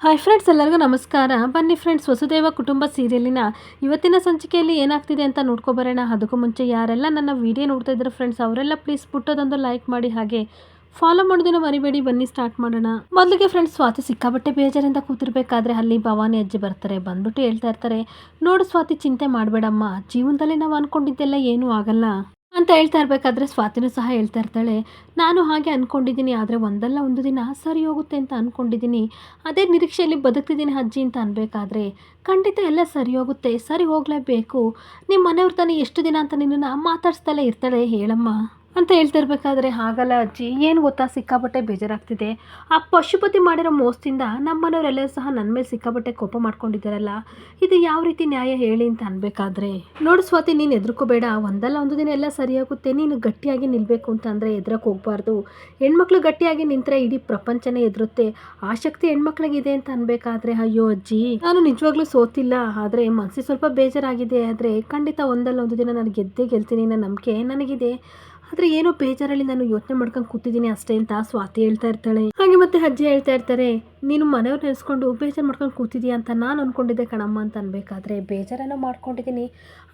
Hi friends, ಎಲ್ಲರಿಗೂ ನಮಸ್ಕಾರ. ಬನ್ನಿ ಫ್ರೆಂಡ್ಸ್, ವಸುದೇವ ಕುಟುಂಬ ಸೀರಿಯಲಿನ ಇವತ್ತಿನ ಸಂಚಿಕೆಯಲ್ಲಿ ಏನಾಗ್ತಿದೆ ಅಂತ ನೋಡ್ಕೊಬರೋಣ. ಅದಕ್ಕೂ ಮುಂಚೆ ಯಾರೆಲ್ಲ ನನ್ನ ವಿಡಿಯೋ ನೋಡ್ತಾ ಇದ್ದಾರೆ ಫ್ರೆಂಡ್ಸ್, ಅವರೆಲ್ಲ ಪ್ಲೀಸ್ ಪುಟ್ಟದೊಂದು ಲೈಕ್ ಮಾಡಿ, ಹಾಗೆ ಫಾಲೋ ಮಾಡೋದನ್ನ ಮರಿಬೇಡಿ. ಬನ್ನಿ ಸ್ಟಾರ್ಟ್ ಮಾಡೋಣ. ಮೊದಲಿಗೆ ಫ್ರೆಂಡ್ಸ್, ಸ್ವಾತಿ ಸಿಕ್ಕಾಬಟ್ಟೆ ಬೇಜಾರಿಂದ ಕೂತಿರ್ಬೇಕಾದ್ರೆ ಅಲ್ಲಿ ಭವಾನಿ ಅಜ್ಜಿ ಬರ್ತಾರೆ. ಬಂದ್ಬಿಟ್ಟು ಹೇಳ್ತಾ ಇರ್ತಾರೆ, ನೋಡು ಸ್ವಾತಿ, ಚಿಂತೆ ಮಾಡಬೇಡಮ್ಮ, ಜೀವನದಲ್ಲಿ ನಾವು ಅಂದ್ಕೊಂಡಿದ್ದೆಲ್ಲ ಏನೂ ಆಗಲ್ಲ ಅಂತ ಹೇಳ್ತಾ ಇರಬೇಕಾದ್ರೆ ಸ್ವಾತಿನೂ ಸಹ ಹೇಳ್ತಾ ಇರ್ತಾಳೆ, ನಾನು ಹಾಗೆ ಅಂದ್ಕೊಂಡಿದ್ದೀನಿ, ಆದರೆ ಒಂದಲ್ಲ ಒಂದು ದಿನ ಸರಿ ಹೋಗುತ್ತೆ ಅಂತ ಅಂದ್ಕೊಂಡಿದ್ದೀನಿ, ಅದೇ ನಿರೀಕ್ಷೆಯಲ್ಲಿ ಬದುಕ್ತಿದ್ದೀನಿ ಅಜ್ಜಿ ಅಂತ ಅನ್ಬೇಕಾದ್ರೆ ಖಂಡಿತ ಎಲ್ಲ ಸರಿ ಹೋಗುತ್ತೆ, ಸರಿ ಹೋಗಲೇಬೇಕು. ನಿಮ್ಮ ಮನೆಯವ್ರ ತಾನೇ ಎಷ್ಟು ದಿನ ಅಂತ ನಿನ್ನನ್ನು ಮಾತಾಡ್ಸ್ದಲ್ಲೇ ಇರ್ತಾಳೆ, ಹೇಳಮ್ಮ ಅಂತ ಹೇಳ್ತಾ ಇರಬೇಕಾದ್ರೆ, ಹಾಗಲ್ಲ ಅಜ್ಜಿ, ಏನು ಗೊತ್ತಾ, ಸಿಕ್ಕಾಬಟ್ಟೆ ಬೇಜಾರಾಗ್ತಿದೆ. ಆ ಪಶುಪತಿ ಮಾಡಿರೋ ಮೋಸದಿಂದ ನಮ್ಮ ಮನೆಯವರೆಲ್ಲರೂ ಸಹ ನನ್ನ ಮೇಲೆ ಸಿಕ್ಕಾಬಟ್ಟೆ ಕೋಪ ಮಾಡ್ಕೊಂಡಿದ್ದಾರಲ್ಲ, ಇದು ಯಾವ ರೀತಿ ನ್ಯಾಯ ಹೇಳಿ ಅಂತ ಅನ್ಬೇಕಾದ್ರೆ, ನೋಡು ಸ್ವಾತಿ, ನೀನು ಎದ್ರುಕೋಬೇಡ, ಒಂದಲ್ಲ ಒಂದು ದಿನ ಎಲ್ಲ ಸರಿಯಾಗುತ್ತೆ, ನೀನು ಗಟ್ಟಿಯಾಗಿ ನಿಲ್ಲಬೇಕು ಅಂತಂದರೆ ಎದ್ರಕ್ಕೆ ಹೋಗ್ಬಾರ್ದು. ಹೆಣ್ಮಕ್ಳು ಗಟ್ಟಿಯಾಗಿ ನಿಂತರೆ ಇಡೀ ಪ್ರಪಂಚನೇ ಎದುರುತ್ತೆ, ಆ ಶಕ್ತಿ ಹೆಣ್ಮಕ್ಳಿಗಿದೆ ಅಂತ ಅನ್ಬೇಕಾದ್ರೆ, ಅಯ್ಯೋ ಅಜ್ಜಿ, ನಾನು ನಿಜವಾಗ್ಲೂ ಸೋತಿಲ್ಲ, ಆದರೆ ಮನಸ್ಸಿಗೆ ಸ್ವಲ್ಪ ಬೇಜಾರಾಗಿದೆ, ಆದರೆ ಖಂಡಿತ ಒಂದಲ್ಲ ಒಂದು ದಿನ ನಾನು ಗೆದ್ದೇ ಗೆಲ್ತೀನಿ ಅನ್ನೋ ನಂಬಿಕೆ ನನಗಿದೆ, ಆದರೆ ಏನೋ ಬೇಜಾರಲ್ಲಿ ನಾನು ಯೋಚನೆ ಮಾಡ್ಕೊಂಡು ಕೂತಿದ್ದೀನಿ ಅಷ್ಟೇ ಅಂತ ಸ್ವಾತಿ ಹೇಳ್ತಾ ಇರ್ತಾಳೆ. ಹಾಗೆ ಮತ್ತೆ ಅಜ್ಜಿ ಹೇಳ್ತಾ ಇರ್ತಾರೆ, ನೀನು ಮನೆಯವ್ರು ನೆನೆಸ್ಕೊಂಡು ಬೇಜಾರು ಮಾಡ್ಕೊಂಡು ಕೂತಿದ್ದೀಯಾ ಅಂತ ನಾನು ಅಂದ್ಕೊಂಡಿದ್ದೆ ಕಣಮ್ಮ ಅಂತ ಅನ್ಬೇಕಾದ್ರೆ, ಬೇಜಾರನ್ನು ಮಾಡ್ಕೊಂಡಿದ್ದೀನಿ,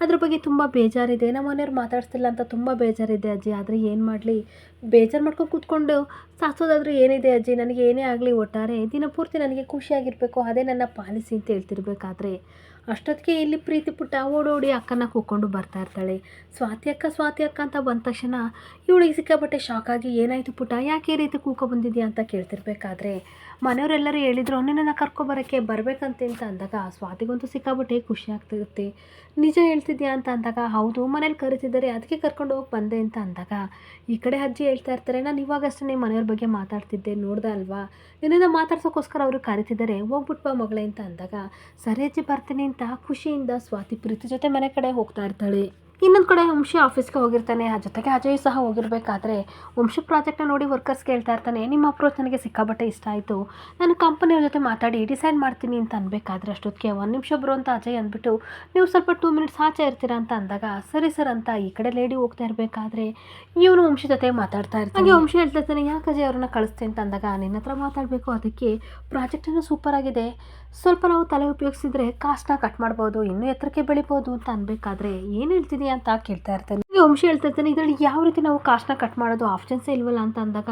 ಅದ್ರ ಬಗ್ಗೆ ತುಂಬ ಬೇಜಾರಿದೆ, ನಮ್ಮ ಮನೆಯವ್ರು ಮಾತಾಡ್ತಿಲ್ಲ ಅಂತ ತುಂಬ ಬೇಜಾರಿದೆ ಅಜ್ಜಿ, ಆದರೆ ಏನು ಮಾಡಲಿ, ಬೇಜಾರು ಮಾಡ್ಕೊಂಡು ಕೂತ್ಕೊಂಡು ಸಾಸೋದಾದರೂ ಏನಿದೆ ಅಜ್ಜಿ, ನನಗೆ ಏನೇ ಆಗಲಿ ಒಟ್ಟಾರೆ ದಿನಪೂರ್ತಿ ನನಗೆ ಖುಷಿಯಾಗಿರಬೇಕು, ಅದೇ ನನ್ನ ಪಾಲಿಸಿ ಅಂತ ಹೇಳ್ತಿರ್ಬೇಕಾದ್ರೆ ಅಷ್ಟೊತ್ತಿಗೆ ಇಲ್ಲಿ ಪ್ರೀತಿ ಪುಟ್ಟ ಓಡೋಡಿ ಅಕ್ಕನ ಕೂತ್ಕೊಂಡು ಬರ್ತಾ ಇರ್ತಾಳೆ. ಸ್ವಾತಿ ಅಕ್ಕ ಅಂತ ಬಂದ ತಕ್ಷಣ ಇವಳಿಗೆ ಸಿಕ್ಕಾಪಟ್ಟೆ ಶಾಕ್ ಆಗಿ, ಏನಾಯಿತು ಪುಟ್ಟ, ಯಾಕೆ ಈ ರೀತಿ ಕೂಕೊ ಬಂದಿದ್ಯಾ ಅಂತ ಕೇಳ್ತಿರ್ಬೇಕಾದ್ರೆ, ಮನೆಯವರೆಲ್ಲರೂ ಹೇಳಿದ್ರು ನಿನ್ನನ್ನು ಕರ್ಕೊಬರೋಕ್ಕೆ ಬರಬೇಕಂತೆ ಅಂತ ಅಂದಾಗ ಸ್ವಾತಿಗಂತೂ ಸಿಕ್ಕಾಪಟ್ಟೆ ಖುಷಿ ಆಗ್ತಿರುತ್ತೆ. ನಿಜ ಹೇಳ್ತಿದ್ಯಾ ಅಂತ ಅಂದಾಗ, ಹೌದು, ಮನೇಲಿ ಕರಿತಿದ್ದಾರೆ, ಅದಕ್ಕೆ ಕರ್ಕೊಂಡು ಹೋಗಿ ಬಂದೆ ಅಂತ ಅಂದಾಗ, ಈ ಕಡೆ ಅಜ್ಜಿ ಹೇಳ್ತಾ ಇರ್ತಾರೆ, ನಾನು ಇವಾಗಷ್ಟೇ ಮನೆಯವ್ರ ಬಗ್ಗೆ ಮಾತಾಡ್ತಿದ್ದೆ, ನೋಡ್ದೆ ಅಲ್ವಾ, ನಿನ್ನಿಂದ ಮಾತಾಡ್ಸೋಕ್ಕೋಸ್ಕರ ಅವರು ಕರಿತಿದ್ದಾರೆ, ಹೋಗ್ಬಿಟ್ಟು ಬಾ ಮಗಳೇ ಅಂತ ಅಂದಾಗ, ಸರಿ ಅಜ್ಜಿ ಬರ್ತೀನಿ ಅಂತ ಖುಷಿಯಿಂದ ಸ್ವಾತಿ ಪ್ರೀತಿ ಜೊತೆ ಮನೆ ಕಡೆ ಹೋಗ್ತಾ ಇರ್ತಾಳೆ. ಇನ್ನೊಂದು ಕಡೆ ವಂಶಿ ಆಫೀಸ್ಗೆ ಹೋಗಿರ್ತಾನೆ, ಆ ಜೊತೆಗೆ ಅಜಯ್ ಸಹ ಹೋಗಿರಬೇಕಾದ್ರೆ ವಂಶಿ ಪ್ರಾಜೆಕ್ಟ್ನ ನೋಡಿ ವರ್ಕರ್ಸ್ಗೆ ಹೇಳ್ತಾ ಇರ್ತಾನೆ, ನಿಮ್ಮ ಅಪ್ರೋಚ್ ನನಗೆ ಸಿಕ್ಕಾಬಟ್ಟೆ ಇಷ್ಟ ಆಯಿತು, ನಾನು ಕಂಪನಿಯವ್ರ ಜೊತೆ ಮಾತಾಡಿ ಡಿಸೈಡ್ ಮಾಡ್ತೀನಿ ಅಂತ ಅನ್ಬೇಕಾದ್ರೆ ಅಷ್ಟೊತ್ತಿಗೆ ಒಂದು ನಿಮಿಷ ಬರೋ ಅಂತ ಅಜಯ್ ಅಂದ್ಬಿಟ್ಟು, ನೀವು ಸ್ವಲ್ಪ 2 ಮಿನಿಟ್ಸ್ ಆಚೆ ಇರ್ತೀರಾ ಅಂತ ಅಂದಾಗ, ಸರಿ ಸರ್ ಅಂತ ಈ ಕಡೆ ಲೇಡಿ ಹೋಗ್ತಾ ಇರಬೇಕಾದ್ರೆ ಇವನು ವಂಶಿ ಜೊತೆ ಮಾತಾಡ್ತಾ ಇರ್ತಾನೆ. ಹಾಗೆ ವಂಶಿ ಹೇಳ್ತಾ ಇರ್ತಾನೆ, ಯಾಕೆ ಅಜಯ್ ಅವ್ರನ್ನ ಕಳಿಸ್ತೆ ಅಂತ ಅಂದಾಗ, ನಿನ್ನ ಹತ್ರ ಮಾತಾಡಬೇಕು, ಅದಕ್ಕೆ ಪ್ರಾಜೆಕ್ಟನ್ನು ಸೂಪರ್ ಆಗಿದೆ, ಸ್ವಲ್ಪ ನಾವು ತಲೆ ಉಪಯೋಗಿಸಿದ್ರೆ ಕಾಸ್ಟ್ನ ಕಟ್ ಮಾಡ್ಬೋದು, ಇನ್ನೂ ಎತ್ತರಕ್ಕೆ ಬೆಳಿಬೋದು ಅಂತ ಅನ್ಬೇಕಾದ್ರೆ ಏನು ಹೇಳ್ತಿದೀಯ ಅಂತ ಕೇಳ್ತಾ ಇರ್ತಾನೆ. ವಂಶಿ ಹೇಳ್ತಾ ಇರ್ತಾನೆ, ಇದರಲ್ಲಿ ಯಾವ ರೀತಿ ನಾವು ಕಾಸ್ಟ್ನ ಕಟ್ ಮಾಡೋದು ಆಪ್ಷನ್ಸೇ ಇಲ್ವಲ್ಲ ಅಂತ ಅಂದಾಗ,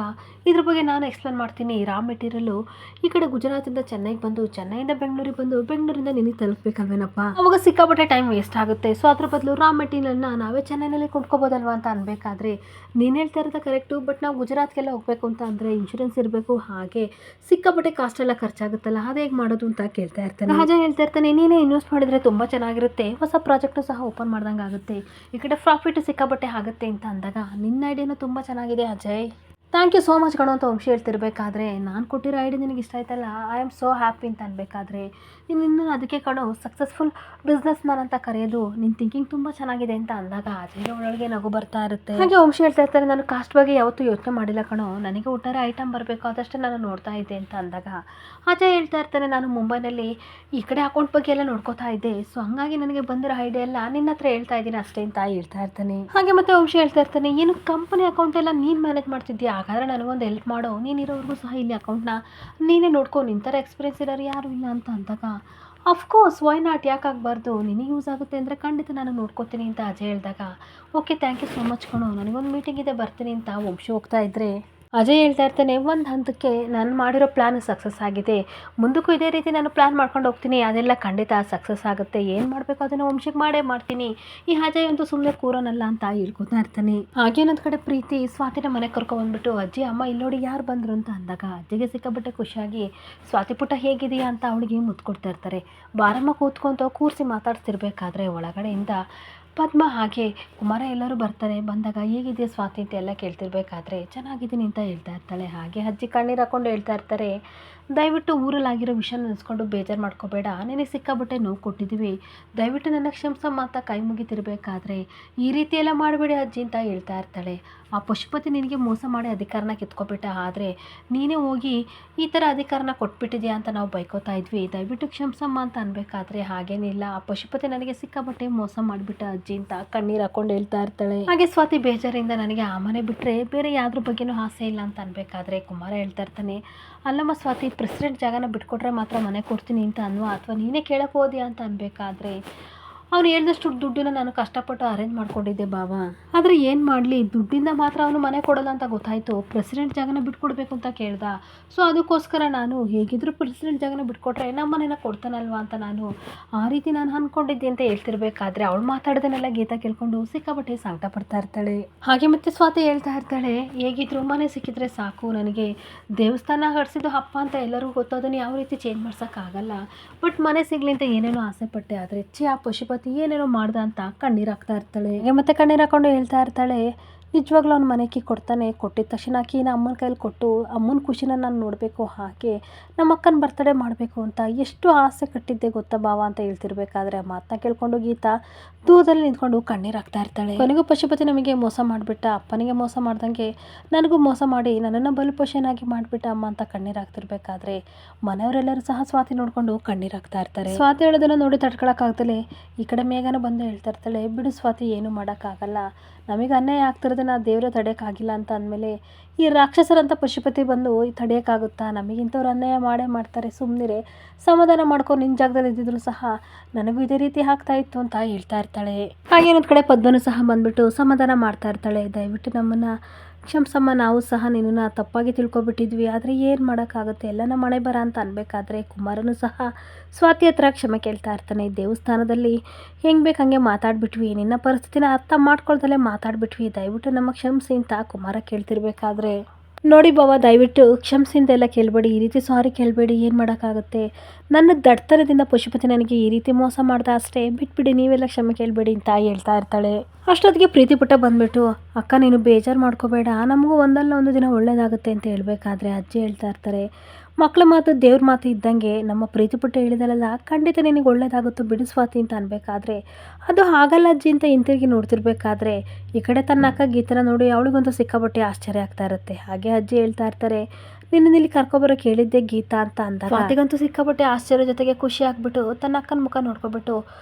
ಇದ್ರ ಬಗ್ಗೆ ನಾನು ಎಕ್ಸ್ಪ್ಲೇನ್ ಮಾಡ್ತೀನಿ. ರಾ ಮೆಟೀರಿಯಲ್ಲು ಈ ಕಡೆ ಗುಜರಾತಿಂದ ಚೆನ್ನೈಗೆ ಬಂದು, ಚೆನ್ನೈಯಿಂದ ಬೆಂಗಳೂರಿಗೆ ಬಂದು, ಬೆಂಗಳೂರಿಂದ ನಿನಗೆ ತಲುಪಬೇಕಲ್ವೇನಪ್ಪ, ಅವಾಗ ಸಿಕ್ಕಾಪಟ್ಟೆ ಟೈಮ್ ವೇಸ್ಟ್ ಆಗುತ್ತೆ, ಸೊ ಅದ್ರ ಬದಲು ರಾ ಮೆಟೀರಿಯಲ್ನ ನಾವೇ ಚೆನ್ನೈನಲ್ಲಿ ಕೊಂಡ್ಕೋಬೋದಲ್ವಾ ಅಂತ ಅನ್ಬೇಕಾದ್ರೆ, ನೀನು ಹೇಳ್ತಾ ಇರೋದು ಕರೆಕ್ಟು, ಬಟ್ ನಾವು ಗುಜರಾತ್ಗೆಲ್ಲ ಹೋಗಬೇಕು ಅಂತ ಅಂದರೆ ಇನ್ಶೂರೆನ್ಸ್ ಇರಬೇಕು, ಹಾಗೆ ಸಿಕ್ಕಾಪಟ್ಟೆ ಕಾಸ್ಟ್ ಎಲ್ಲ ಖರ್ಚಾಗುತ್ತಲ್ಲ, ಅದು ಹೇಗೆ ಮಾಡೋದು ಅಂತ ಕೇಳ್ತಾ ಇರ್ತಾನೆ. ಅಜಯ್ ಹೇಳ್ತಾ ಇರ್ತಾನೆ, ನೀನೇ ಇನ್ವೆಸ್ಟ್ ಮಾಡಿದರೆ ತುಂಬ ಚೆನ್ನಾಗಿರುತ್ತೆ, ಹೊಸ ಪ್ರಾಜೆಕ್ಟು ಸಹ ಓಪನ್ ಮಾಡ್ದಂಗೆ ಆಗುತ್ತೆ, ಈ ಕಡೆ ಪ್ರಾಫಿಟ್ ಸಿಕ್ಕಾಪಟ್ಟೆ ಆಗುತ್ತೆ ಅಂತ ಅಂದಾಗ, ನಿನ್ನ ಐಡಿಯಾನು ತುಂಬ ಚೆನ್ನಾಗಿದೆ Ajay, thank you so much ಕಣೋ ಅಂತ ವಂಶಿ ಹೇಳ್ತಿರ್ಬೇಕಾದ್ರೆ, ನಾನು ಕೊಟ್ಟಿರೋ ಐಡಿಯಾ ನಿನಗೆ ಇಷ್ಟ ಆಯ್ತಲ್ಲ, ಐ ಆಮ್ ಸೋ ಹ್ಯಾಪಿ ಅಂತ ಅನ್ಬೇಕಾದ್ರೆ, ನೀನು ಅದಕ್ಕೆ ಕಣೋ ಸಕ್ಸಸ್ಫುಲ್ ಬಿಸ್ನೆಸ್ ಮ್ಯಾನ್ ಅಂತ ಕರೆಯೋದು, ನಿನ್ನ ಥಿಂಕಿಂಗ್ ತುಂಬ ಚೆನ್ನಾಗಿದೆ ಅಂತ ಅಂದಾಗ ಅಜಯ್ ಒಳಗೆ ನಗು ಬರ್ತಾ ಇರುತ್ತೆ. ಹಾಗೆ ವಂಶಿ ಹೇಳ್ತಾ ಇರ್ತಾರೆ, ನಾನು ಕಾಸ್ಟ್ ಬಗ್ಗೆ ಯಾವತ್ತೂ ಯೋಚನೆ ಮಾಡಿಲ್ಲ ಕಣೋ, ನನಗೆ ಒಟ್ಟಾರೆ ಐಟಮ್ ಬರಬೇಕು ಅದಷ್ಟೇ ನಾನು ನೋಡ್ತಾ ಇದ್ದೆ ಅಂತ ಅಂದಾಗ ಅಜಯ್ ಹೇಳ್ತಾ ಇರ್ತಾನೆ, ನಾನು ಮುಂಬೈನಲ್ಲಿ ಈ ಕಡೆ ಅಕೌಂಟ್ ಬಗ್ಗೆ ಎಲ್ಲ ನೋಡ್ಕೋತಾ ಇದ್ದೆ, ಸೊ ಹಂಗಾಗಿ ನನಗೆ ಬಂದಿರೋ ಐಡಿಯಾ ಎಲ್ಲ ನಿನ್ನ ಹತ್ರ ಹೇಳ್ತಾ ಇದ್ದೀನಿ ಅಷ್ಟೇ ಅಂತ ಹೇಳ್ತಾ ಇರ್ತಾನೆ. ಹಾಗೆ ಮತ್ತೆ ವಂಶಿ ಹೇಳ್ತಾ ಇರ್ತಾನೆ, ಏನು ಕಂಪನಿ ಅಕೌಂಟ್ ಎಲ್ಲ ನೀನು ಮ್ಯಾನೇಜ್ ಮಾಡ್ತಿದ್ಯಾ, ಹಾಗಾದರೆ ನನಗೊಂದು ಹೆಲ್ಪ್ ಮಾಡೋ, ನೀನಿರೋವರೆಗೂ ಸಹ ಇಲ್ಲಿ ಅಕೌಂಟ್ನ ನೀನೇ ನೋಡ್ಕೊ, ನಿನ್ನ ಥರ ಎಕ್ಸ್ಪೀರಿಯನ್ಸ್ ಇರೋರು ಯಾರೂ ಇಲ್ಲ ಅಂತ ಅಂದಾಗ, ಅಫ್ಕೋರ್ಸ್ ವೈ ನಾಟ್, ಯಾಕಾಗಬಾರ್ದು, ನಿನಗೆ ಯೂಸ್ ಆಗುತ್ತೆ ಅಂದರೆ ಖಂಡಿತ ನಾನು ನೋಡ್ಕೋತೀನಿ ಅಂತ ಅಜಯ್ ಹೇಳಿದಾಗ, okay thank you so much ಕಣೋ, ನನಗೊಂದು ಮೀಟಿಂಗ್ ಇದೆ ಬರ್ತೀನಿ ಅಂತ ವಂಶಿ ಹೋಗ್ತಾ ಇದ್ದರೆ ಅಜಯ್ ಹೇಳ್ತಾ ಇರ್ತಾನೆ, ಒಂದು ಹಂತಕ್ಕೆ ನಾನು ಮಾಡಿರೋ ಪ್ಲ್ಯಾನ್ ಸಕ್ಸಸ್ ಆಗಿದೆ, ಮುಂದಕ್ಕೂ ಇದೇ ರೀತಿ ನಾನು ಪ್ಲ್ಯಾನ್ ಮಾಡ್ಕೊಂಡು ಹೋಗ್ತೀನಿ, ಅದೆಲ್ಲ ಖಂಡಿತ ಸಕ್ಸಸ್ ಆಗುತ್ತೆ, ಏನು ಮಾಡಬೇಕು ಅದನ್ನು ವಂಶಿಗೆ ಮಾಡೇ ಮಾಡ್ತೀನಿ, ಈ ಅಜಯ್ ಅಂತೂ ಸುಮ್ಮನೆ ಕೂರೋನಲ್ಲ ಅಂತ ಹೇಳ್ಕೊತಾ ಇರ್ತಾನೆ. ಹಾಗೇನೊಂದು ಕಡೆ ಪ್ರೀತಿ ಸ್ವಾತಿನ ಮನೆಗೆ ಕರ್ಕೊಬಂದ್ಬಿಟ್ಟು, ಅಜ್ಜಿ ಅಮ್ಮ ಇಲ್ಲಿ ನೋಡಿ ಯಾರು ಬಂದರು ಅಂತ ಅಂದಾಗ ಅಜ್ಜಿಗೆ ಸಿಕ್ಕಾಬಿಟ್ಟೆ ಖುಷಿಯಾಗಿ, ಸ್ವಾತಿ ಪುಟ್ಟ ಹೇಗಿದೆಯಾ ಅಂತ ಅವಳಿಗೆ ಮುತ್ತು ಕೊಡ್ತಾ ಇರ್ತಾರೆ. ಬಾರಮ್ಮ ಕೂತ್ಕೊಂತ ಕೂರಿಸಿ ಮಾತಾಡ್ತಿರ್ಬೇಕಾದ್ರೆ ಒಳಗಡೆಯಿಂದ ಪದ್ಮ ಹಾಗೆ ಕುಮಾರ ಎಲ್ಲರೂ ಬರ್ತಾರೆ. ಬಂದಾಗ ಹೇಗಿದೆ ಸ್ವಾತಿ ಅಂತ ಎಲ್ಲ ಕೇಳ್ತಿರ್ಬೇಕಾದ್ರೆ ಚೆನ್ನಾಗಿದ್ದೀನಿ ಅಂತ ಹೇಳ್ತಾ ಇರ್ತಾಳೆ. ಹಾಗೆ ಅಜ್ಜಿ ಕಣ್ಣೀರು ಹಾಕ್ಕೊಂಡು ಹೇಳ್ತಾ ಇರ್ತಾರೆ, ದಯವಿಟ್ಟು ಊರಲ್ಲಾಗಿರೋ ವಿಷಯ ನೆನೆಸ್ಕೊಂಡು ಬೇಜಾರು ಮಾಡ್ಕೋಬೇಡ, ನಿನಗೆ ಸಿಕ್ಕಾಬಿಟ್ಟೆ ನೋವು ಕೊಟ್ಟಿದ್ದೀವಿ, ದಯವಿಟ್ಟು ನನ್ನ ಕ್ಷಮಿಸಮ್ಮ ಅಂತ ಕೈ ಮುಗಿತಿರ್ಬೇಕಾದ್ರೆ, ಈ ರೀತಿ ಎಲ್ಲ ಮಾಡಬೇಡಿ ಅಜ್ಜಿ ಅಂತ ಹೇಳ್ತಾ ಇರ್ತಾಳೆ. ಆ ಪಶುಪತಿ ನಿನಗೆ ಮೋಸ ಮಾಡಿ ಅಧಿಕಾರನ ಕಿತ್ಕೊಬಿಟ್ಟ, ಆದರೆ ನೀನೇ ಹೋಗಿ ಈ ಥರ ಅಧಿಕಾರನ ಕೊಟ್ಬಿಟ್ಟಿದ್ಯಾ ಅಂತ ನಾವು ಬೈಕೋತಾ ಇದ್ವಿ, ದಯವಿಟ್ಟು ಕ್ಷಮಿಸಮ್ಮ ಅಂತ ಅನ್ಬೇಕಾದ್ರೆ, ಹಾಗೇನಿಲ್ಲ, ಆ ಪಶುಪತಿ ನನಗೆ ಸಿಕ್ಕಾಬಟ್ಟೆ ಮೋಸ ಮಾಡಿಬಿಟ್ಟ ಅಜ್ಜಿ ಅಂತ ಕಣ್ಣೀರು ಹಾಕೊಂಡು ಹೇಳ್ತಾ ಇರ್ತಾಳೆ. ಹಾಗೆ ಸ್ವಾತಿ ಬೇಜಾರಿಂದ, ನನಗೆ ಆ ಮನೆ ಬಿಟ್ಟರೆ ಬೇರೆ ಯಾವ್ದ್ರ ಬಗ್ಗೆನೂ ಆಸೆ ಇಲ್ಲ ಅಂತ ಅನ್ಬೇಕಾದ್ರೆ ಕುಮಾರ ಹೇಳ್ತಾ ಇರ್ತಾನೆ, ಅಲ್ಲಮ್ಮ ಸ್ವಾತಿ, ಪ್ರೆಸಿಡೆಂಟ್ ಜಾಗನ ಬಿಟ್ಕೊಟ್ರೆ ಮಾತ್ರ ಮನೆ ಕೊಡ್ತೀನಿ ಅಂತ ಅನ್ನುವ, ಅಥವಾ ನೀನೇ ಕೇಳಕ್ಕೆ ಹೋದ್ಯಾ ಅಂತ ಅನ್ಬೇಕಾದ್ರೆ ಅವ್ನು ಹೇಳಿದಷ್ಟು ದುಡ್ಡನ್ನ ನಾನು ಕಷ್ಟಪಟ್ಟು ಅರೇಂಜ್ ಮಾಡ್ಕೊಂಡಿದ್ದೆ ಬಾವ. ಆದರೆ ಏನು ಮಾಡಲಿ, ದುಡ್ಡಿಂದ ಮಾತ್ರ ಅವನು ಮನೆ ಕೊಡೋಲ್ಲ ಅಂತ ಗೊತ್ತಾಯಿತು. ಪ್ರೆಸಿಡೆಂಟ್ ಜಾಗನ ಬಿಟ್ಕೊಡ್ಬೇಕು ಅಂತ ಕೇಳ್ದ. ಸೊ ಅದಕ್ಕೋಸ್ಕರ ನಾನು ಹೇಗಿದ್ರು ಪ್ರೆಸಿಡೆಂಟ್ ಜಾಗನ ಬಿಟ್ಕೊಟ್ರೆ ನಮ್ಮ ಮನೇನ ಕೊಡ್ತಾನಲ್ವಾ ಅಂತ ನಾನು ಆ ರೀತಿ ನಾನು ಅಂದ್ಕೊಂಡಿದ್ದೆ ಅಂತ ಹೇಳ್ತಿರ್ಬೇಕಾದ್ರೆ ಅವಳು ಮಾತಾಡ್ದನ್ನೆಲ್ಲ ಗೀತಾ ಕೇಳ್ಕೊಂಡು ಸಿಕ್ಕಾಪಟ್ಟೆ ಸಂಕಟ ಪಡ್ತಾ ಇರ್ತಾಳೆ. ಹಾಗೆ ಮತ್ತೆ ಸ್ವಾತಿ ಹೇಳ್ತಾ ಇರ್ತಾಳೆ, ಹೇಗಿದ್ರು ಮನೆ ಸಿಕ್ಕಿದ್ರೆ ಸಾಕು, ನನಗೆ ದೇವಸ್ಥಾನ ಕಟ್ಸಿದ್ದು ಅಪ್ಪ ಅಂತ ಎಲ್ಲರಿಗೂ ಗೊತ್ತು, ಅದನ್ನು ಯಾವ ರೀತಿ ಚೇಂಜ್ ಮಾಡ್ಸೋಕ್ಕಾಗಲ್ಲ. ಬಟ್ ಮನೆ ಸಿಗ್ಲಿ ಅಂತ ಏನೇನೋ ಆಸೆ ಪಟ್ಟೆ, ಆದರೆ ಹೆಚ್ಚಿ ಆ ಪಶುಪತಿ ಏನೇನೋ ಮಾಡ್ದ ಅಂತ ಕಣ್ಣೀರು ಹಾಕ್ತಾ ಇರ್ತಾಳೆ. ಮತ್ತೆ ಕಣ್ಣೀರು ಹಾಕೊಂಡು ಹೇಳ್ತಾ ಇರ್ತಾಳೆ, ನಿಜವಾಗ್ಲೂ ಅವ್ನು ಮನೆಗೆ ಕೊಡ್ತಾನೆ, ಕೊಟ್ಟಿದ ತಕ್ಷಣ ಅಕ್ಕಿನ ಅಮ್ಮನ ಕೈಲಿ ಕೊಟ್ಟು ಅಮ್ಮನ ಖುಷಿನ ನಾನು ನೋಡಬೇಕು, ಹಾಗೆ ನಮ್ಮ ಅಕ್ಕನ ಬರ್ತಡೇ ಮಾಡಬೇಕು ಅಂತ ಎಷ್ಟು ಆಸೆ ಕಟ್ಟಿದ್ದೆ ಗೊತ್ತಾ ಬಾವ ಅಂತ ಹೇಳ್ತಿರ್ಬೇಕಾದ್ರೆ ಮಾತನ್ನ ಕೇಳ್ಕೊಂಡು ಗೀತಾ ದೂರದಲ್ಲಿ ನಿಂತ್ಕೊಂಡು ಕಣ್ಣೀರು ಹಾಕ್ತಾ ಇರ್ತಾಳೆ. ಕೊನೆಗೂ ಪಶುಪತಿ ನಮಗೆ ಮೋಸ ಮಾಡಿಬಿಟ್ಟ, ಅಪ್ಪನಿಗೆ ಮೋಸ ಮಾಡ್ದಂಗೆ ನನಗೂ ಮೋಸ ಮಾಡಿ ನನ್ನನ್ನು ಬಲಿಪೋಷನಾಗಿ ಮಾಡಿಬಿಟ್ಟ ಅಮ್ಮ ಅಂತ ಕಣ್ಣೀರು ಹಾಕ್ತಿರ್ಬೇಕಾದ್ರೆ ಮನೆಯವರೆಲ್ಲರೂ ಸಹ ಸ್ವಾತಿ ನೋಡ್ಕೊಂಡು ಕಣ್ಣೀರು ಹಾಕ್ತಾ ಇರ್ತಾರೆ. ಸ್ವಾತಿ ಹೇಳೋದನ್ನ ನೋಡಿ ತಡ್ಕೊಳಕ್ಕಾಗ್ತಲೇ ಈ ಕಡೆ ಮೇಘನ ಬಂದು ಹೇಳ್ತಾ ಇರ್ತಾಳೆ, ಬಿಡು ಸ್ವಾತಿ, ಏನು ಮಾಡೋಕ್ಕಾಗಲ್ಲ, ನಮಗೆ ಅನ್ಯಾಯ ಆಗ್ತಿರೋದನ್ನ ದೇವರೇ ತಡೆಯೋಕ್ಕಾಗಿಲ್ಲ ಅಂತ ಅಂದಮೇಲೆ ಈ ರಾಕ್ಷಸರಂಥ ಪಶುಪತಿ ಬಂದು ತಡೆಯೋಕ್ಕಾಗುತ್ತಾ, ನಮಗಿಂಥವ್ರು ಅನ್ಯಾಯ ಮಾಡೇ ಮಾಡ್ತಾರೆ, ಸುಮ್ಮನಿರೆ, ಸಮಾಧಾನ ಮಾಡ್ಕೊಂಡು ನಿನ್ನ ಜಾಗದಲ್ಲಿ ಇದ್ದಿದ್ರು ಸಹ ನನಗೂ ಇದೇ ರೀತಿ ಆಗ್ತಾ ಇತ್ತು ಅಂತ ಹೇಳ್ತಾ ಇರ್ತಾಳೆ. ಹಾಗೆ ಇನ್ನೊಂದು ಕಡೆ ಪದ್ಮನು ಸಹ ಬಂದ್ಬಿಟ್ಟು ಸಮಾಧಾನ ಮಾಡ್ತಾ ಇರ್ತಾಳೆ, ದಯವಿಟ್ಟು ನಮ್ಮನ್ನು ಕ್ಷಮಿಸಮ್ಮ, ನಾವು ಸಹ ನಿನ್ನನ್ನು ತಪ್ಪಾಗಿ ತಿಳ್ಕೊಬಿಟ್ಟಿದ್ವಿ, ಆದರೆ ಏನು ಮಾಡೋಕ್ಕಾಗುತ್ತೆ, ಎಲ್ಲ ನಮ್ಮ ಮನೆ ಬರ ಅಂತ ಅನ್ಬೇಕಾದ್ರೆ ಕುಮಾರನು ಸಹ ಸ್ವಾತಿ ಹತ್ರ ಕ್ಷಮೆ ಕೇಳ್ತಾ ಇರ್ತಾನೆ. ದೇವಸ್ಥಾನದಲ್ಲಿ ಹೆಂಗೆ ಬೇಕು ಹಂಗೆ ಮಾತಾಡ್ಬಿಟ್ವಿ, ನಿನ್ನ ಪರಿಸ್ಥಿತಿನ ಅರ್ಥ ಮಾಡ್ಕೊಳ್ದಲ್ಲೇ ಮಾತಾಡ್ಬಿಟ್ವಿ, ದಯವಿಟ್ಟು ನಮ್ಮ ಕ್ಷಮಿಸಿ ಅಂತ ಕುಮಾರ ಕೇಳ್ತಿರ್ಬೇಕಾದ್ರೆ, ನೋಡಿ ಬಾವ, ದಯವಿಟ್ಟು ಕ್ಷಮಿಸಿಂದೆಲ್ಲ ಕೇಳಬೇಡಿ, ಈ ರೀತಿ ಸಾರಿ ಕೇಳಬೇಡಿ, ಏನು ಮಾಡೋಕ್ಕಾಗುತ್ತೆ, ನನ್ನ ದಡ್ತನದಿಂದ ಪಶುಪತಿ ನನಗೆ ಈ ರೀತಿ ಮೋಸ ಮಾಡ್ದ ಅಷ್ಟೇ, ಬಿಟ್ಬಿಡಿ, ನೀವೆಲ್ಲ ಕ್ಷಮೆ ಕೇಳಬೇಡಿ ಅಂತ ಹೇಳ್ತಾ ಇರ್ತಾಳೆ. ಅಷ್ಟೊತ್ತಿಗೆ ಪ್ರೀತಿ ಪುಟ್ಟ ಬಂದ್ಬಿಟ್ಟು, ಅಕ್ಕ ನೀನು ಬೇಜಾರು ಮಾಡ್ಕೋಬೇಡ, ನಮಗೂ ಒಂದಲ್ಲ ಒಂದು ದಿನ ಒಳ್ಳೇದಾಗುತ್ತೆ ಅಂತ ಹೇಳ್ಬೇಕಾದ್ರೆ ಅಜ್ಜಿ ಹೇಳ್ತಾ ಇರ್ತಾರೆ, ಮಕ್ಕಳ ಮಾತು ದೇವ್ರ ಮಾತು ಇದ್ದಂಗೆ, ನಮ್ಮ ಪ್ರೀತಿ ಪುಟ್ಟ ಹೇಳಿದಲ್ಲ ಖಂಡಿತ ನಿನಗೆ ಒಳ್ಳೇದಾಗುತ್ತೋ ಬಿಡು ಸ್ವಾತಿ ಅಂತ ಅನ್ಬೇಕಾದ್ರೆ ಅದು ಆಗಲ್ಲ ಅಜ್ಜಿ ಅಂತ ಹಿಂತಿರುಗಿ ನೋಡ್ತಿರ್ಬೇಕಾದ್ರೆ ಈ ಕಡೆ ತನ್ನ ಅಕ್ಕ ಗೀತನ ನೋಡಿ ಅವಳಿಗಂತೂ ಸಿಕ್ಕಾಪಟ್ಟೆ ಆಶ್ಚರ್ಯ ಆಗ್ತಾ ಇರುತ್ತೆ. ಹಾಗೆ ಅಜ್ಜಿ ಹೇಳ್ತಾ ಇರ್ತಾರೆ, ನಿನ್ನ ಇಲ್ಲಿ ಕರ್ಕೊಬರೋ ಕೇಳಿದ್ದೆ ಗೀತಾ ಅಂತ ಅಂದಾಗ ಸ್ವಾತಿಗಂತೂ ಸಿಕ್ಕಾಪಟ್ಟೆ ಆಶ್ಚರ್ಯ ಜೊತೆಗೆ ಖುಷಿ ಆಗ್ಬಿಟ್ಟು ತನ್ನ ಅಕ್ಕನ ಮುಖ ನೋಡ್ಕೊಬಿಟ್ಟು,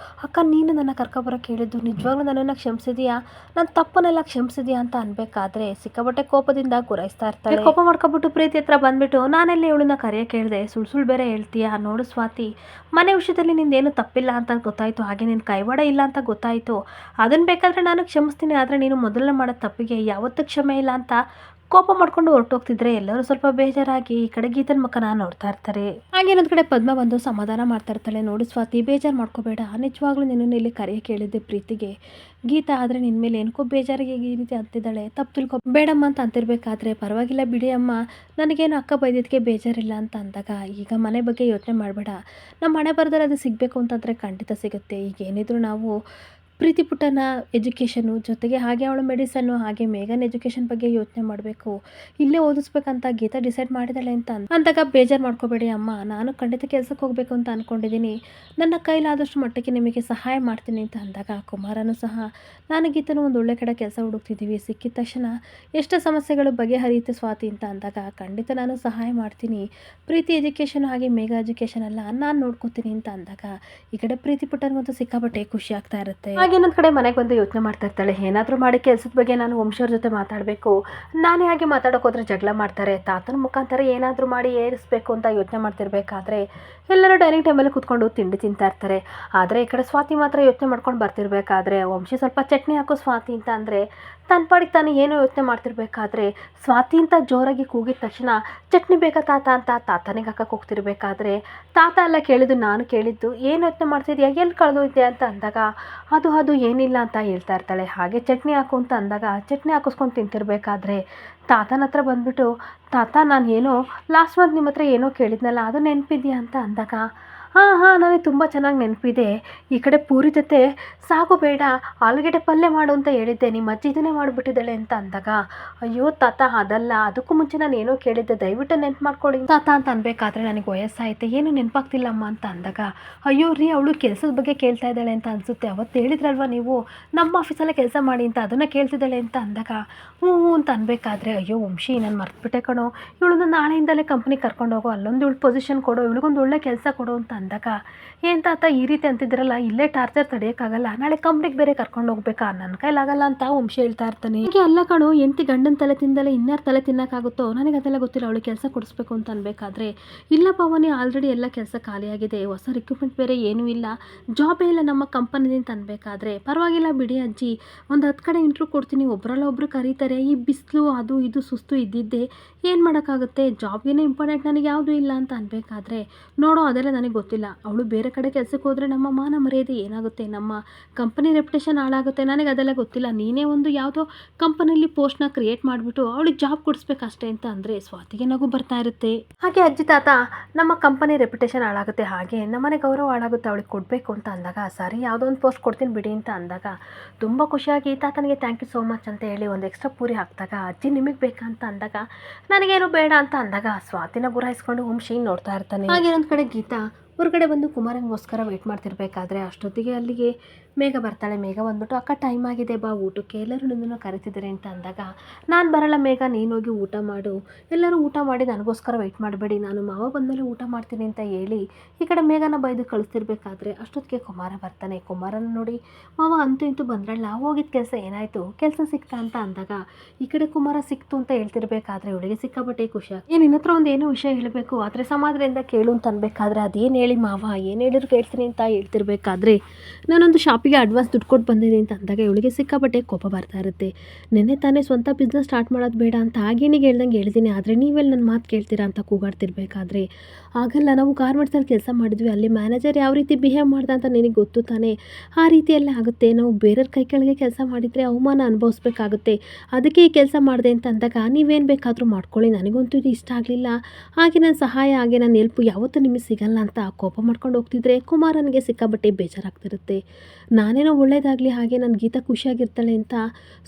ಅಕ್ಕ ನೀನು ನನ್ನ ಕರ್ಕೊಬರೋ ಕೇಳಿದ್ದು ನಿಜವಾಗ್ಲೂ ನನ್ನನ್ನು ಕ್ಷಮಿಸಿದೀಯಾ, ನನ್ನ ತಪ್ಪನ್ನೆಲ್ಲ ಕ್ಷಮಿಸಿದೀಯಾ ಅಂತ ಅನ್ಬೇಕಾದ್ರೆ ಸಿಕ್ಕಾಪಟ್ಟೆ ಕೋಪದಿಂದ ಗುರಾಯಿಸ್ತಾ ಇರ್ತಾಳೆ. ಕೋಪ ಮಾಡ್ಕೊಬಿಟ್ಟು ಪ್ರೀತಿ ಹತ್ರ ಬಂದ್ಬಿಟ್ಟು, ನಾನೆಲ್ಲಿ ಇವಳನ್ನ ಕರೆಯ ಕೇಳಿದೆ, ಸುಳ್ಳು ಬೇರೆ ಹೇಳ್ತೀಯಾ, ನೋಡು ಸ್ವಾತಿ, ಮನೆ ವಿಷಯದಲ್ಲಿ ನಿಂದೇನು ತಪ್ಪಿಲ್ಲ ಅಂತ ಗೊತ್ತಾಯಿತು, ಹಾಗೆ ನಿನ್ನ ಕೈವಾಡ ಇಲ್ಲ ಅಂತ ಗೊತ್ತಾಯಿತು, ಅದನ್ನು ಬೇಕಾದರೆ ನಾನು ಕ್ಷಮಿಸ್ತೀನಿ, ಆದರೆ ನೀನು ಮೊದಲನೇ ಮಾಡೋ ತಪ್ಪಿಗೆ ಯಾವತ್ತೂ ಕ್ಷಮೆ ಇಲ್ಲ ಅಂತ ಕೋಪ ಮಾಡ್ಕೊಂಡು ಹೊರಟೋಗ್ತಿದ್ರೆ ಎಲ್ಲರೂ ಸ್ವಲ್ಪ ಬೇಜಾರಾಗಿ ಈ ಕಡೆ ಗೀತನ ಮುಖನ ನೋಡ್ತಾ ಇರ್ತಾರೆ. ಹಾಗೆ ಇನ್ನೊಂದು ಕಡೆ ಪದ್ಮ ಬಂದು ಸಮಾಧಾನ ಮಾಡ್ತಾ ಇರ್ತಾಳೆ, ನೋಡಿ ಸ್ವಾತಿ, ಬೇಜಾರು ಮಾಡ್ಕೋಬೇಡ, ನಿಜವಾಗ್ಲೂ ನಿನ್ನನ್ನು ಇಲ್ಲಿ ಕರೆಯ ಕೇಳಿದ್ದೆ ಪ್ರೀತಿಗೆ, ಗೀತಾ ಆದರೆ ನಿನ್ನ ಮೇಲೆ ಏನಕ್ಕೋ ಬೇಜಾರಿಗೆ ಈ ರೀತಿ ಅಂತಿದ್ದಾಳೆ, ತಪ್ಪು ತಿಳ್ಕೊ ಬೇಡಮ್ಮ ಅಂತ ಅಂತಿರ್ಬೇಕಾದ್ರೆ, ಪರವಾಗಿಲ್ಲ ಬಿಡಿ ಅಮ್ಮ, ನನಗೇನು ಅಕ್ಕ ಬೈದಿದ್ದಕ್ಕೆ ಬೇಜಾರಿಲ್ಲ ಅಂತ ಅಂದಾಗ, ಈಗ ಮನೆ ಬಗ್ಗೆ ಯೋಚನೆ ಮಾಡಬೇಡ, ನಮ್ಮ ಹಣೆ ಬರದಲ್ಲಿ ಅದು ಸಿಗಬೇಕು ಅಂತಂದರೆ ಖಂಡಿತ ಸಿಗುತ್ತೆ, ಈಗ ಏನಿದ್ರು ನಾವು ಪ್ರೀತಿ ಪುಟ್ಟನ ಎಜುಕೇಷನು ಜೊತೆಗೆ ಹಾಗೆ ಅವಳ ಮೆಡಿಸನ್ನು ಹಾಗೆ ಮೇಘನ್ ಎಜುಕೇಷನ್ ಬಗ್ಗೆ ಯೋಚನೆ ಮಾಡಬೇಕು, ಇಲ್ಲೇ ಓದಿಸ್ಬೇಕಂತ ಗೀತಾ ಡಿಸೈಡ್ ಮಾಡಿದಾಳೆ ಅಂತ ಅಂದಾಗ ಬೇಜಾರು ಮಾಡ್ಕೋಬೇಡಿ ಅಮ್ಮ, ನಾನು ಖಂಡಿತ ಕೆಲಸಕ್ಕೆ ಹೋಗಬೇಕು ಅಂತ ಅಂದ್ಕೊಂಡಿದ್ದೀನಿ, ನನ್ನ ಕೈಲಾದಷ್ಟು ಮಟ್ಟಕ್ಕೆ ನಿಮಗೆ ಸಹಾಯ ಮಾಡ್ತೀನಿ ಅಂತ ಅಂದಾಗ ಕುಮಾರನು ಸಹ, ನಾನು ಗೀತನು ಒಂದು ಒಳ್ಳೆ ಕಡೆ ಕೆಲಸ ಹುಡುಕ್ತಿದ್ದೀವಿ, ಸಿಕ್ಕಿದ ತಕ್ಷಣ ಎಷ್ಟು ಸಮಸ್ಯೆಗಳು ಬಗೆಹರಿಯುತ್ತೆ ಸ್ವಾತಿ ಅಂತ ಅಂದಾಗ ಖಂಡಿತ ನಾನು ಸಹಾಯ ಮಾಡ್ತೀನಿ, ಪ್ರೀತಿ ಎಜುಕೇಷನ್ ಹಾಗೆ ಮೇಘ ಎಜುಕೇಷನ್ ಎಲ್ಲ ನಾನು ನೋಡ್ಕೋತೀನಿ ಅಂತ ಅಂದಾಗ ಈ ಕಡೆ ಪ್ರೀತಿ ಪುಟ್ಟನಿಗಂತೂ ಸಿಕ್ಕಾಪಟ್ಟೆ ಖುಷಿ ಆಗ್ತಾ ಇರುತ್ತೆ. ಹಾಗೆ ಇನ್ನೊಂದು ಕಡೆ ಮನೆಗೆ ಬಂದು ಯೋಚನೆ ಮಾಡ್ತಾ ಇರ್ತಾಳೆ, ಏನಾದರೂ ಮಾಡಿ ಕೆಲಸದ ಬಗ್ಗೆ ನಾನು ವಂಶವ್ರ ಜೊತೆ ಮಾತಾಡಬೇಕು, ನಾನೇ ಹಾಗೆ ಮಾತಾಡೋಕೆ ಹೋದ್ರೆ ಜಗಳ ಮಾಡ್ತಾರೆ, ತಾತನ ಮುಖಾಂತರ ಏನಾದರೂ ಮಾಡಿ ಏರಿಸಬೇಕು ಅಂತ ಯೋಚನೆ ಮಾಡ್ತಿರ್ಬೇಕಾದ್ರೆ ಎಲ್ಲರೂ ಡೈನಿಂಗ್ ಟೇಬಲ್ ಕೂತ್ಕೊಂಡು ತಿಂಡಿ ತಿಂತಾ ಇರ್ತಾರೆ. ಆದರೆ ಈ ಕಡೆ ಸ್ವಾತಿ ಮಾತ್ರ ಯೋಚನೆ ಮಾಡ್ಕೊಂಡು ಬರ್ತಿರ್ಬೇಕಾದ್ರೆ ವಂಶಿ ಸ್ವಲ್ಪ ಚಟ್ನಿ ಹಾಕೋ ಸ್ವಾತಿ ಅಂತ ಅಂದರೆ ತನ್ನ ಪಾಡಿಗೆ ತಾನು ಏನೋ ಯೋಚನೆ ಮಾಡ್ತಿರ್ಬೇಕಾದ್ರೆ ಸ್ವಾತಿ ಅಂತ ಜೋರಾಗಿ ಕೂಗಿದ ತಕ್ಷಣ ಚಟ್ನಿ ಬೇಕಾ ತಾತ ಅಂತ ತಾತನಿಗೆ ಹಾಕಕ್ಕೆ ಹೋಗ್ತಿರ್ಬೇಕಾದ್ರೆ ತಾತ ಎಲ್ಲ ಕೇಳಿದ್ದು ನಾನು ಕೇಳಿದ್ದು, ಏನು ಯೋಚನೆ ಮಾಡ್ತಿದ್ಯಾ, ಎಲ್ಲಿ ಕಳೆದೋಯ್ತೆ ಅಂತ ಅಂದಾಗ ಅದು ಏನಿಲ್ಲ ಅಂತ ಹೇಳ್ತಾ ಇರ್ತಾಳೆ. ಹಾಗೆ ಚಟ್ನಿ ಹಾಕು ಅಂತ ಅಂದಾಗ ಚಟ್ನಿ ಹಾಕಿಸ್ಕೊಂಡು ತಿಂತಿರ್ಬೇಕಾದ್ರೆ ತಾತನ ಹತ್ರ ಬಂದುಬಿಟ್ಟು, ತಾತ ನಾನು ಏನೋ ಲಾಸ್ಟ್ ಮಂತ್ ನಿಮ್ಮ ಹತ್ರ ಏನೋ ಕೇಳಿದ್ನಲ್ಲ ಅದು ನೆನಪಿದ್ಯಾ ಅಂತ ಅಂದಾಗ, ಹಾಂ ನನಗೆ ತುಂಬ ಚೆನ್ನಾಗಿ ನೆನಪಿದೆ, ಈ ಕಡೆ ಪೂರಿ ಜೊತೆ ಸಾಗು ಬೇಡ ಆಲೂಗೆಡ್ಡೆ ಪಲ್ಯ ಮಾಡು ಅಂತ ಹೇಳಿದ್ದೆ, ನಿಮ್ಮ ಅಜ್ಜಿ ಇದನ್ನೇ ಮಾಡಿಬಿಟ್ಟಿದ್ದಾಳೆ ಅಂತ ಅಂದಾಗ, ಅಯ್ಯೋ ತಾತ ಅದಲ್ಲ, ಅದಕ್ಕೂ ಮುಂಚೆ ನಾನು ಏನೋ ಕೇಳಿದ್ದೆ, ದಯವಿಟ್ಟು ನೆನಪು ಮಾಡ್ಕೊಳ್ಳಿ ತಾತ ಅಂತ ಅನ್ಬೇಕಾದ್ರೆ ನನಗೆ ವಯಸ್ಸಾಯಿತೆ, ಏನು ನೆನಪಾಗ್ತಿಲ್ಲಮ್ಮ ಅಂತ ಅಂದಾಗ, ಅಯ್ಯೋ ರೀ ಅವಳು ಕೆಲಸದ ಬಗ್ಗೆ ಕೇಳ್ತಾ ಇದ್ದಾಳೆ ಅಂತ ಅನಿಸುತ್ತೆ, ಅವತ್ತು ಹೇಳಿದ್ರಲ್ವ ನೀವು ನಮ್ಮ ಆಫೀಸಲ್ಲೇ ಕೆಲಸ ಮಾಡಿ ಅಂತ, ಅದನ್ನು ಕೇಳ್ತಿದ್ದಾಳೆ ಅಂತ ಅಂದಾಗ ಹ್ಞೂ ಅಂತ ಅನ್ಬೇಕಾದ್ರೆ, ಅಯ್ಯೋ ವಂಶಿ ನಾನು ಮರ್ತುಬಿಟ್ಟೆ ಕಣೋ, ಇವಳನ್ನ ನಾಳೆಯಿಂದಲೇ ಕಂಪ್ನಿಗೆ ಕರ್ಕೊಂಡು ಹೋಗೋ, ಅಲ್ಲೊಂದು ಇವಳು ಪೊಸಿಷನ್ ಕೊಡೋ, ಇವಳಿಗೊಂದು ಒಳ್ಳೆ ಕೆಲಸ ಕೊಡೋ ಅಂತ ಅಂದಾಗ, ಏನು ತಾತ ಈ ರೀತಿ ಅಂತಿದ್ರಲ್ಲ, ಇಲ್ಲೇ ಟಾರ್ಚರ್ ತಡೆಯೋಕ್ಕಾಗಲ್ಲ, ನಾಳೆ ಕಂಪ್ನಿಗೆ ಬೇರೆ ಕರ್ಕೊಂಡು ಹೋಗ್ಬೇಕಾ, ನನ್ನ ಕೈಲಾಗಲ್ಲ ಅಂತ ವಂಶಿ ಹೇಳ್ತಾ ಇರ್ತಾನೆ. ಹೀಗೆ ಅಲ್ಲ ಕಣೋ, ಎಂತಿ ಗಂಡನ ತಲೆ ತಿಂದಲೇ ಇನ್ಯಾರು ತಲೆ ತಿನ್ನೋಕ್ಕಾಗುತ್ತೋ, ನನಗೆ ಅದೆಲ್ಲ ಗೊತ್ತಿಲ್ಲ, ಅವಳಿಗೆ ಕೆಲಸ ಕೊಡಿಸ್ಬೇಕು ಅಂತ ಅನ್ಬೇಕಾದ್ರೆ, ಇಲ್ಲ ಪವನಿ ಆಲ್ರೆಡಿ ಎಲ್ಲ ಕೆಲಸ ಖಾಲಿಯಾಗಿದೆ, ಹೊಸ ರಿಕ್ರೂಟ್ಮೆಂಟ್ ಬೇರೆ ಏನೂ ಇಲ್ಲ, ಜಾಬೇ ಇಲ್ಲ ನಮ್ಮ ಕಂಪನಿದಿಂದ ಅನ್ಬೇಕಾದ್ರೆ, ಪರವಾಗಿಲ್ಲ ಬಿಡಿ ಅಜ್ಜಿ, ಒಂದು 10 ಕಡೆ ಇಂಟ್ರ್ಯೂ ಕೊಡ್ತೀನಿ, ಒಬ್ಬರಲ್ಲ ಒಬ್ಬರು ಕರೀತಾರೆ, ಈ ಬಿಸಿಲು ಅದು ಇದು ಸುಸ್ತು ಇದ್ದಿದ್ದೆ, ಏನು ಮಾಡೋಕ್ಕಾಗುತ್ತೆ, ಜಾಬ್ಗೇನೆ ಇಂಪಾರ್ಟೆಂಟ್, ನನಗೆ ಯಾವುದೂ ಇಲ್ಲ ಅಂತ ಅನ್ಬೇಕಾದ್ರೆ, ನೋಡೋ ಅದೆಲ್ಲ ನನಗೆ ಗೊತ್ತಿಲ್ಲ, ಅವಳು ಬೇರೆ ಕಡೆ ಕೆಲಸಕ್ಕೆ ಹೋದರೆ ನಮ್ಮ ಮಾನ ಮರ್ಯಾದೆ ಏನಾಗುತ್ತೆ, ನಮ್ಮ ಕಂಪನಿ ರೆಪ್ಯುಟೇಷನ್ ಹಾಳಾಗುತ್ತೆ, ನನಗೆ ಅದೆಲ್ಲ ಗೊತ್ತಿಲ್ಲ, ನೀನೇ ಒಂದು ಯಾವುದೋ ಕಂಪನಿಯಲ್ಲಿ ಪೋಸ್ಟ್ನ ಕ್ರಿಯೇಟ್ ಮಾಡಿಬಿಟ್ಟು ಅವಳಿಗೆ ಜಾಬ್ ಕೊಡಿಸ್ಬೇಕಷ್ಟೇ ಅಂತ ಅಂದರೆ ಸ್ವಾತಿಗೆ ನಗು ಬರ್ತಾ ಇರುತ್ತೆ. ಹಾಗೆ ಅಜ್ಜಿ ತಾತ, ನಮ್ಮ ಕಂಪನಿ ರೆಪ್ಯುಟೇಷನ್ ಹಾಳಾಗುತ್ತೆ, ಹಾಗೆ ನಮ್ಮನೆ ಗೌರವ ಹಾಳಾಗುತ್ತೆ, ಅವಳಿಗೆ ಕೊಡಬೇಕು ಅಂತ ಅಂದಾಗ, ಸರಿ ಯಾವುದೋ ಒಂದು ಪೋಸ್ಟ್ ಕೊಡ್ತೀನಿ ಬಿಡಿ ಅಂತ ಅಂದಾಗ, ತುಂಬ ಖುಷಿಯಾಗಿ ತಾತನಿಗೆ ಥ್ಯಾಂಕ್ ಯು ಸೋ ಮಚ್ ಅಂತ ಹೇಳಿ ಒಂದು ಎಕ್ಸ್ಟ್ರಾ ಪೂರಿ ಹಾಕಿದಾಗ, ಅಜ್ಜಿ ನಿಮಗೆ ಬೇಕಾ ಅಂತ ಅಂದಾಗ, ನನಗೇನು ಬೇಡ ಅಂತ ಅಂದಾಗ ಸ್ವಾತಿನ ಗುರಾಯಿಸ್ಕೊಂಡು ವಂಶಿ ನೋಡ್ತಾ ಇರ್ತಾನೆ. ಹಾಗೆ ಒಂದು ಕಡೆ ಗೀತಾ ಹೊರಗಡೆ ಬಂದು ಕುಮಾರಂಗೋಸ್ಕರ ವೆಯ್ಟ್ ಮಾಡ್ತಿರ್ಬೇಕಾದ್ರೆ ಅಷ್ಟೊತ್ತಿಗೆ ಅಲ್ಲಿಗೆ ಮೇಘ ಬರ್ತಾಳೆ. ಮೇಘ ಬಂದ್ಬಿಟ್ಟು, ಅಕ್ಕ ಟೈಮ್ ಆಗಿದೆ ಬಾ ಊಟಕ್ಕೆ, ಎಲ್ಲರೂ ನಿನ್ನನ್ನು ಕರಿತಿದ್ದಾರೆ ಅಂತ ಅಂದಾಗ, ನಾನು ಬರಲ್ಲ ಮೇಘ, ನೀನೋಗಿ ಊಟ ಮಾಡು, ಎಲ್ಲರೂ ಊಟ ಮಾಡಿ ನನಗೋಸ್ಕರ ವೆಯ್ಟ್ ಮಾಡಬೇಡಿ, ನಾನು ಮಾವ ಬಂದಮೇಲೆ ಊಟ ಮಾಡ್ತೀನಿ ಅಂತ ಹೇಳಿ ಈ ಕಡೆ ಮೇಘನ ಬೈದು ಕಳಿಸ್ತಿರ್ಬೇಕಾದ್ರೆ ಅಷ್ಟೊತ್ತಿಗೆ ಕುಮಾರ ಬರ್ತಾನೆ. ಕುಮಾರನ ನೋಡಿ, ಮಾವ ಅಂತೂ ಇಂತೂ ಬಂದ್ರಲ್ಲ, ಹೋಗಿದ್ದ ಕೆಲಸ ಏನಾಯಿತು, ಕೆಲಸ ಸಿಕ್ತಾ ಅಂತ ಅಂದಾಗ, ಈ ಕಡೆ ಕುಮಾರ ಸಿಕ್ತು ಅಂತ ಹೇಳ್ತಿರ್ಬೇಕಾದ್ರೆ ಇವಳಿಗೆ ಸಿಕ್ಕಾಪಟ್ಟೆ ಖುಷಿ. ನಿನ್ನ ಹತ್ರ ಒಂದು ಏನೋ ವಿಷಯ ಹೇಳಬೇಕು, ಆದರೆ ಸಮಾಧಾನದಿಂದ ಕೇಳು ಅಂತ ಅನ್ಬೇಕಾದ್ರೆ, ಅದೇನು ಹೇಳಿ ಮಾವ, ಏನು ಹೇಳಿದ್ರು ಕೇಳ್ತೀನಿ ಅಂತ ಹೇಳ್ತಿರ್ಬೇಕಾದ್ರೆ, ನಾನೊಂದು ಶಾಪಿಗೆ ಅಡ್ವಾನ್ಸ್ ದುಡ್ಡು ಕೊಟ್ಟು ಬಂದಿದ್ದೀನಿ ಅಂತ ಅಂದಾಗ ಇವಳಿಗೆ ಸಿಕ್ಕಾಪಟ್ಟೆ ಕೋಪ ಬರ್ತಾ ಇರುತ್ತೆ. ನೆನ್ನೆ ತಾನೇ ಸ್ವಂತ ಬಿಸ್ನೆಸ್ ಸ್ಟಾರ್ಟ್ ಮಾಡೋದು ಬೇಡ ಅಂತ ಹಾಗೇನಿಗೆ ಹೇಳ್ದಂಗೆ ಹೇಳ್ತೀನಿ, ಆದರೆ ನೀವೆಲ್ಲ ನನ್ನ ಮಾತು ಕೇಳ್ತೀರಾ ಅಂತ ಕೂಗಾಡ್ತಿರ್ಬೇಕಾದ್ರೆ, ಆಗಲ್ಲ, ನಾವು ಗಾರ್ಮೆಂಟ್ಸಲ್ಲಿ ಕೆಲಸ ಮಾಡಿದ್ವಿ, ಅಲ್ಲಿ ಮ್ಯಾನೇಜರ್ ಯಾವ ರೀತಿ ಬಿಹೇವ್ ಮಾಡ್ದೆ ಅಂತ ನಿನಗೆ ಗೊತ್ತು ತಾನೇ, ಆ ರೀತಿಯೆಲ್ಲ ಆಗುತ್ತೆ, ನಾವು ಬೇರೆಯವ್ರ ಕೈ ಕೆಳಗೆ ಕೆಲಸ ಮಾಡಿದರೆ ಅವಮಾನ ಅನುಭವಿಸ್ಬೇಕಾಗುತ್ತೆ, ಅದಕ್ಕೆ ಈ ಕೆಲಸ ಮಾಡಿದೆ ಅಂತ ಅಂದಾಗ, ನೀವೇನು ಬೇಕಾದರೂ ಮಾಡ್ಕೊಳ್ಳಿ, ನನಗಂತೂ ಇದು ಇಷ್ಟ ಆಗಲಿಲ್ಲ, ಹಾಗೆ ನನ್ನ ಸಹಾಯ ಹಾಗೆ ನನ್ನ ಹೆಲ್ಪು ಯಾವತ್ತೂ ನಿಮಗೆ ಸಿಗಲ್ಲ ಅಂತ ಕೋಪ ಮಾಡ್ಕೊಂಡು ಹೋಗ್ತಿದ್ರೆ ಕುಮಾರನಿಗೆ ಸಿಕ್ಕಾಬಟ್ಟೆ ಬೇಜಾರಾಗ್ತಿರುತ್ತೆ. ನಾನೇನೋ ಒಳ್ಳೇದಾಗಲಿ, ಹಾಗೆ ನನ್ನ ಗೀತಾ ಖುಷಿಯಾಗಿರ್ತಾಳೆ ಅಂತ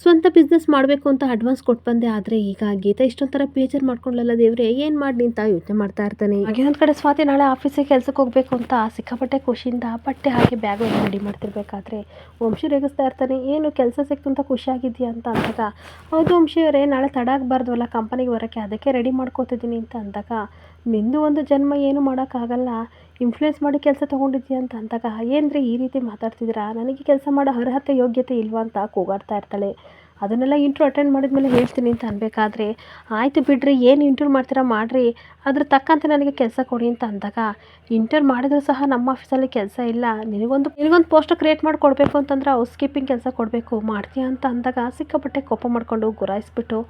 ಸ್ವಂತ ಬಿಸ್ನೆಸ್ ಮಾಡಬೇಕು ಅಂತ ಅಡ್ವಾನ್ಸ್ ಕೊಟ್ಟು ಬಂದೆ, ಆದರೆ ಈಗ ಗೀತಾ ಇಷ್ಟೊಂಥರ ಬೇಜಾರು ಮಾಡ್ಕೊಳ್ಳಲ್ಲ ದೇವ್ರೆ, ಏನು ಮಾಡಿ ಅಂತ ಯೋಚನೆ ಮಾಡ್ತಾ ಇರ್ತಾನೆ. ಹಾಗೆ ಒಂದು ಕಡೆ ಸ್ವಾತಿ ನಾಳೆ ಆಫೀಸಿಗೆ ಕೆಲಸಕ್ಕೆ ಹೋಗಬೇಕು ಅಂತ ಸಿಕ್ಕಾಪಟ್ಟೆ ಖುಷಿಯಿಂದ ಬಟ್ಟೆ ಹಾಕಿ ಬ್ಯಾಗ್ ರೆಡಿ ಮಾಡ್ತಿರ್ಬೇಕಾದ್ರೆ ವಂಶಿ ರೇಗಿಸ್ತಾ ಇರ್ತಾನೆ, ಏನು ಕೆಲಸ ಸಿಕ್ತು ಅಂತ ಖುಷಿಯಾಗಿದೆಯಾ ಅಂತ ಅಂದಾಗ, ಹೌದು ವಂಶಿಯವರೇ, ನಾಳೆ ತಡ ಆಗಬಾರ್ದಲ್ಲ ಕಂಪನಿಗೆ ಬರೋಕ್ಕೆ, ಅದಕ್ಕೆ ರೆಡಿ ಮಾಡ್ಕೋತಿದ್ದೀನಿ ಅಂತ ಅಂದಾಗ, ನಿಂದು ಒಂದು ಜನ್ಮ ಏನು ಮಾಡೋಕ್ಕಾಗಲ್ಲ, ಇನ್ಫ್ಲೂಯೆನ್ಸ್ ಮಾಡಿ ಕೆಲಸ ತೊಗೊಂಡಿದ್ದೀಯ ಅಂತ ಅಂದಾಗ, ಏನ್ರಿ ಈ ರೀತಿ ಮಾತಾಡ್ತಿದ್ದೀರಾ, ನನಗೆ ಕೆಲಸ ಮಾಡೋ ಅರ್ಹತೆ ಯೋಗ್ಯತೆ ಇಲ್ವಾ ಅಂತ ಕೂಗಾಡ್ತಾ ಇರ್ತಾಳೆ. ಅದನ್ನೆಲ್ಲ ಇಂಟ್ರ್ಯೂ ಅಟೆಂಡ್ ಮಾಡಿದ್ಮೇಲೆ ಹೇಳ್ತೀನಿ ಅಂತ ಅನ್ಬೇಕಾದ್ರೆ, ಆಯಿತು ಬಿಡ್ರಿ, ಏನು ಇಂಟ್ರ್ಯೂ ಮಾಡ್ತೀರಾ ಮಾಡಿರಿ, ಅದ್ರ ತಕ್ಕಂತೆ ನನಗೆ ಕೆಲಸ ಕೊಡಿ ಅಂತ ಅಂದಾಗ, ಇಂಟರ್ವ್ಯೂ ಮಾಡಿದರೂ ಸಹ ನಮ್ಮ ಆಫೀಸಲ್ಲಿ ಕೆಲಸ ಇಲ್ಲ, ನಿನಗೊಂದು ಪೋಸ್ಟ್ ಕ್ರಿಯೇಟ್ ಮಾಡಿ ಕೊಡಬೇಕು ಅಂತಂದ್ರೆ ಹೌಸ್ ಕೀಪಿಂಗ್ ಕೆಲಸ ಕೊಡಬೇಕು, ಮಾಡ್ತೀಯಾ ಅಂತ ಅಂದಾಗ ಸಿಕ್ಕಾಪಟ್ಟೆ ಕೋಪ ಮಾಡಿಕೊಂಡು ಗುರಾಯಿಸ್ಬಿಟ್ಟು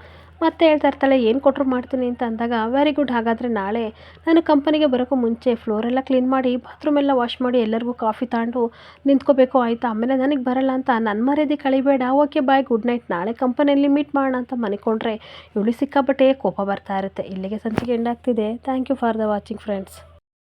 ಮತ್ತೆ ಹೇಳ್ತಾ ಇರ್ತಾಳೆ, ಏನು ಕೊಟ್ಟರು ಮಾಡ್ತೀನಿ ಅಂತ ಅಂದಾಗ, ವೆರಿ ಗುಡ್, ಹಾಗಾದರೆ ನಾಳೆ ನಾನು ಕಂಪನಿಗೆ ಬರೋಕ್ಕೂ ಮುಂಚೆ ಫ್ಲೋರೆಲ್ಲ ಕ್ಲೀನ್ ಮಾಡಿ, ಬಾತ್ರೂಮ್ ಎಲ್ಲ ವಾಶ್ ಮಾಡಿ, ಎಲ್ಲರಿಗೂ ಕಾಫಿ ತಗೊಂಡು ನಿಂತ್ಕೋಬೇಕು ಆಯಿತಾ, ಆಮೇಲೆ ನನಗೆ ಬರಲ್ಲ ಅಂತ ನನ್ನ ಮರ್ಯಾದೆ ಕಳಿಬೇಡ, ಓಕೆ ಬಾಯ್, ಗುಡ್ ನೈಟ್, ನಾಳೆ ಕಂಪನಿಯಲ್ಲಿ ಮೀಟ್ ಮಾಡೋಣ ಅಂತ ಮನಿಕೊಂಡ್ರೆ ಇವಳು ಸಿಕ್ಕಾಪಟ್ಟೆ ಕೋಪ ಬರ್ತಾ ಇರುತ್ತೆ. ಇಲ್ಲಿಗೆ ಸಂಚಿಕೆ ಎಂಡ್ ಆಗ್ತಿದೆ. Thank you for the watching friends.